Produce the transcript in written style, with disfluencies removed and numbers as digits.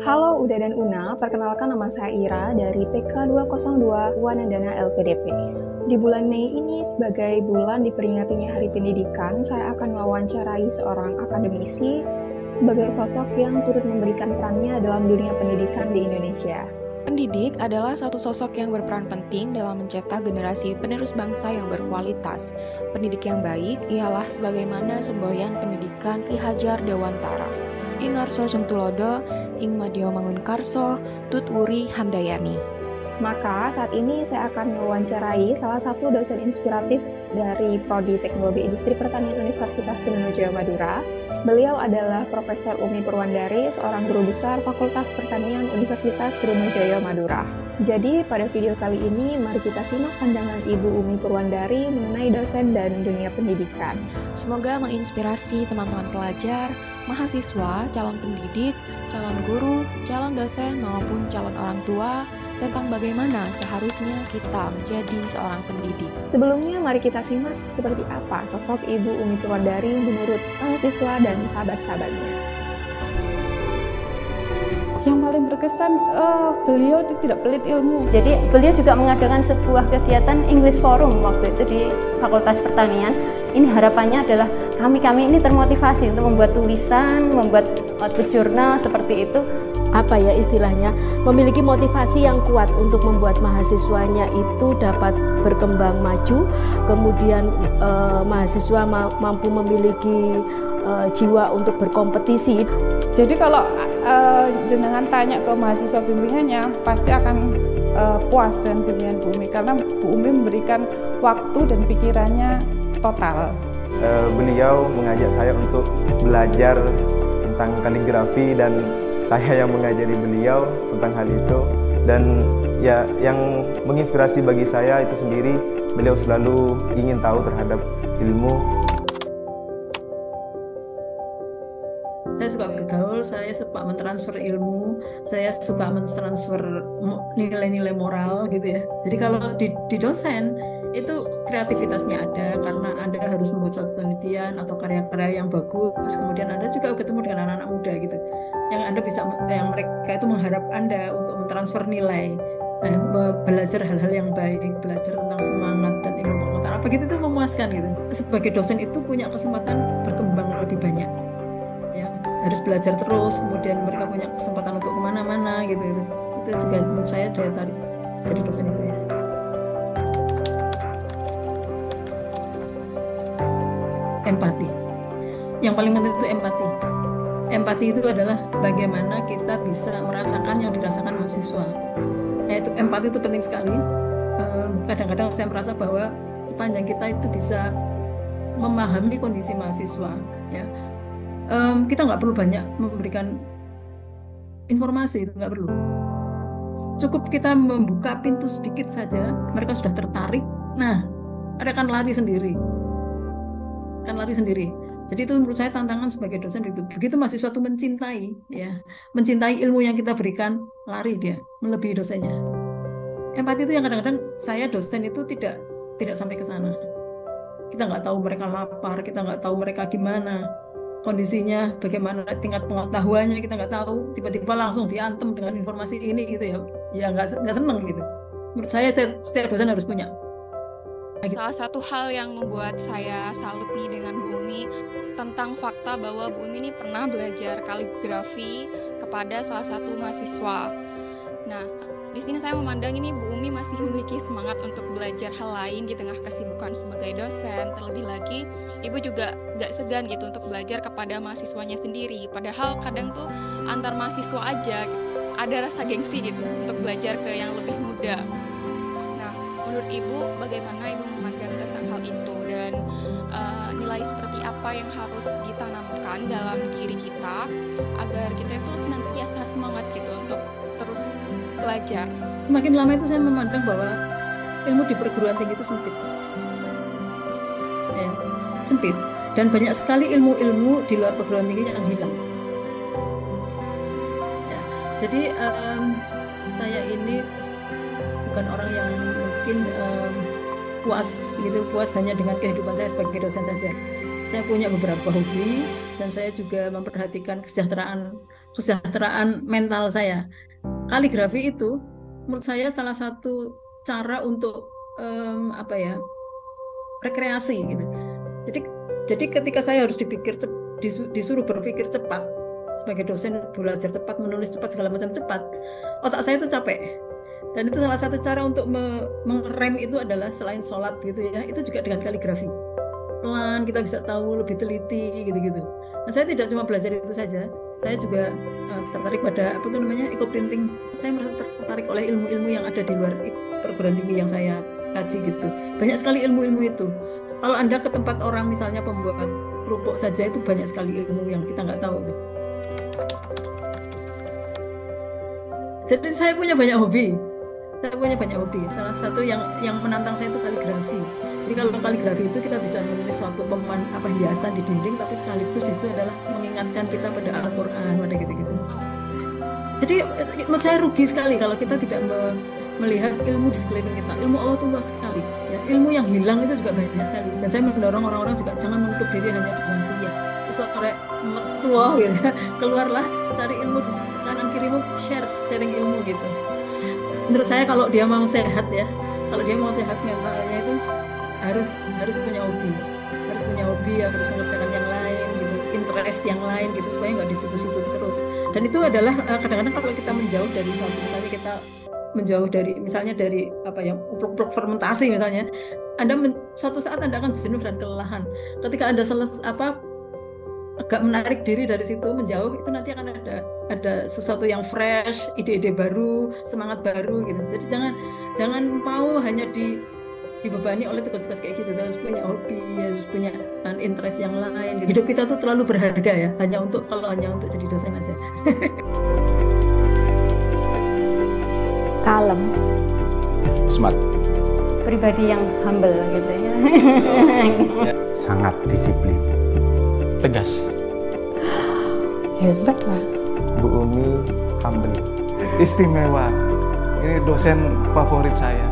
Halo Uda dan Una, perkenalkan nama saya Ira dari PK202 Wanadana LPDP. Di bulan Mei ini sebagai bulan diperingatinya Hari Pendidikan, saya akan mewawancarai seorang akademisi sebagai sosok yang turut memberikan perannya dalam dunia pendidikan di Indonesia. Pendidik adalah satu sosok yang berperan penting dalam mencetak generasi penerus bangsa yang berkualitas. Pendidik yang baik ialah sebagaimana semboyan pendidikan Ki Hajar Dewantara. Ing Arso Suntulodo, Ing Madyo Mangunkarso, Tut Wuri Handayani. Maka saat ini saya akan mewawancarai salah satu dosen inspiratif dari Prodi Teknologi Industri Pertanian Universitas Trunojoyo Madura. Beliau adalah Profesor Umi Purwandari, seorang guru besar Fakultas Pertanian Universitas Trunojoyo Madura. Jadi pada video kali ini mari kita simak pandangan Ibu Umi Purwandari mengenai dosen dan dunia pendidikan. Semoga menginspirasi teman-teman pelajar, mahasiswa, calon pendidik, calon guru, calon dosen maupun calon orang tua tentang bagaimana seharusnya kita menjadi seorang pendidik. Sebelumnya mari kita simak seperti apa sosok Ibu Umi Purwandari menurut mahasiswa dan sahabat-sahabatnya. Yang paling berkesan, beliau itu tidak pelit ilmu. Jadi beliau juga mengadakan sebuah kegiatan English Forum waktu itu di Fakultas Pertanian. Ini harapannya adalah kami ini termotivasi untuk membuat tulisan, membuat output jurnal seperti itu. Apa ya istilahnya, memiliki motivasi yang kuat untuk membuat mahasiswanya itu dapat berkembang maju, kemudian mahasiswa mampu memiliki jiwa untuk berkompetisi. Jadi kalau jenengan tanya ke mahasiswa bimbingannya, pasti akan puas dengan bimbingan Bu Umi, karena Bu Umi memberikan waktu dan pikirannya total. Beliau mengajak saya untuk belajar tentang kaligrafi dan saya yang mengajari beliau tentang hal itu. Dan ya, yang menginspirasi bagi saya itu sendiri, beliau selalu ingin tahu terhadap ilmu. Saya suka bergaul, saya suka mentransfer ilmu, saya suka mentransfer nilai-nilai moral gitu ya. Jadi kalau di dosen itu kreativitasnya ada, karena Anda harus membuat suatu penelitian atau karya-karya yang bagus. Kemudian Anda juga ketemu dengan anak-anak muda gitu, yang Anda bisa, yang mereka itu mengharap Anda untuk mentransfer nilai, belajar hal-hal yang baik, belajar tentang semangat dan ilmu pengetahuan apa gitu, itu memuaskan gitu. Sebagai dosen itu punya kesempatan berkembang lebih banyak, ya harus belajar terus. Kemudian mereka punya kesempatan untuk kemana-mana gitu. Itu juga menurut saya daya tarik jadi dosen itu ya. Empati. Yang paling penting itu empati. Empati itu adalah bagaimana kita bisa merasakan yang dirasakan mahasiswa. Itu empati itu penting sekali. Kadang-kadang saya merasa bahwa sepanjang kita itu bisa memahami kondisi mahasiswa, ya, kita nggak perlu banyak memberikan informasi, itu nggak perlu. Cukup kita membuka pintu sedikit saja, mereka sudah tertarik. Nah, mereka akan lari sendiri. Jadi itu menurut saya tantangan sebagai dosen itu. Begitu mahasiswa itu mencintai, ya, mencintai ilmu yang kita berikan, lari dia melebihi dosennya. Empati itu yang kadang-kadang saya dosen itu tidak sampai ke sana. Kita nggak tahu mereka lapar, kita nggak tahu mereka gimana kondisinya, bagaimana tingkat pengetahuannya, kita nggak tahu. Tiba-tiba langsung diantem dengan informasi ini gitu ya nggak seneng gitu. Menurut saya setiap dosen harus punya. Salah satu hal yang membuat saya salut nih dengan Bu Umi tentang fakta bahwa Bu Umi ini pernah belajar kaligrafi kepada salah satu mahasiswa. Nah, di sini saya memandang ini Bu Umi masih memiliki semangat untuk belajar hal lain di tengah kesibukan sebagai dosen. Terlebih lagi, Ibu juga gak segan gitu untuk belajar kepada mahasiswanya sendiri. Padahal kadang tuh antar mahasiswa aja ada rasa gengsi gitu untuk belajar ke yang lebih muda. Menurut Ibu, bagaimana Ibu memandang tentang hal itu, dan nilai seperti apa yang harus ditanamkan dalam diri kita agar kita itu senantiasa semangat gitu untuk terus belajar? Semakin lama itu saya memandang bahwa ilmu di perguruan tinggi itu sempit, ya, sempit, dan banyak sekali ilmu-ilmu di luar perguruan tinggi yang hilang. Ya, jadi saya ini bukan orang yang mungkin puas hanya dengan kehidupan saya sebagai dosen saja. Saya punya beberapa hobi dan saya juga memperhatikan kesejahteraan kesejahteraan mental saya. Kaligrafi itu menurut saya salah satu cara untuk rekreasi gitu. Jadi ketika saya harus disuruh berpikir cepat, sebagai dosen belajar cepat, menulis cepat, segala macam cepat, otak saya itu capek. Dan itu salah satu cara untuk mengerem itu adalah selain sholat gitu ya, itu juga dengan kaligrafi. Pelan kita bisa tahu, lebih teliti gitu-gitu. Nah, saya tidak cuma belajar itu saja, saya juga tertarik pada eco-printing. Saya merasa tertarik oleh ilmu-ilmu yang ada di luar perguruan tinggi yang saya kaji gitu. Banyak sekali ilmu-ilmu itu. Kalau Anda ke tempat orang misalnya pembuat kerupuk saja, itu banyak sekali ilmu yang kita nggak tahu itu. Jadi saya punya banyak hobi. Salah satu yang menantang saya itu kaligrafi. Jadi kalau kaligrafi itu kita bisa menulis suatu hiasan di dinding, tapi sekaligus itu adalah mengingatkan kita pada Al-Quran, pada gitu-gitu. Jadi menurut saya rugi sekali kalau kita tidak melihat ilmu di sekeliling kita. Ilmu Allah itu luas sekali. Ya, ilmu yang hilang itu juga banyak sekali. Dan saya mendorong orang-orang juga jangan menutup diri hanya dengan kuliah. Terus kayak metua gitu, keluarlah, cari ilmu di kanan kirimu, sharing ilmu gitu. Menurut saya kalau dia mau sehat ya, mentalnya itu harus punya hobi, harus mengerjakan yang lain gitu, interest yang lain gitu, supaya nggak di situ-situ terus. Dan itu adalah kadang-kadang kalau kita menjauh dari suatu, misalnya kita menjauh dari untuk fermentasi misalnya, suatu saat Anda akan jenuh dan kelelahan. Ketika Anda agak menarik diri dari situ, menjauh, itu nanti akan ada sesuatu yang fresh, ide-ide baru, semangat baru gitu. Jadi jangan mau hanya dibebani oleh tugas-tugas kayak gitu. Harus punya hobi, harus punya interest yang lain. Hidup kita tuh terlalu berharga ya, hanya untuk jadi dosen aja. Kalem, smart, pribadi yang humble gitu ya. sangat disiplin, tegas. Hebat lah. Bu Umi humble. Istimewa. Ini dosen favorit saya.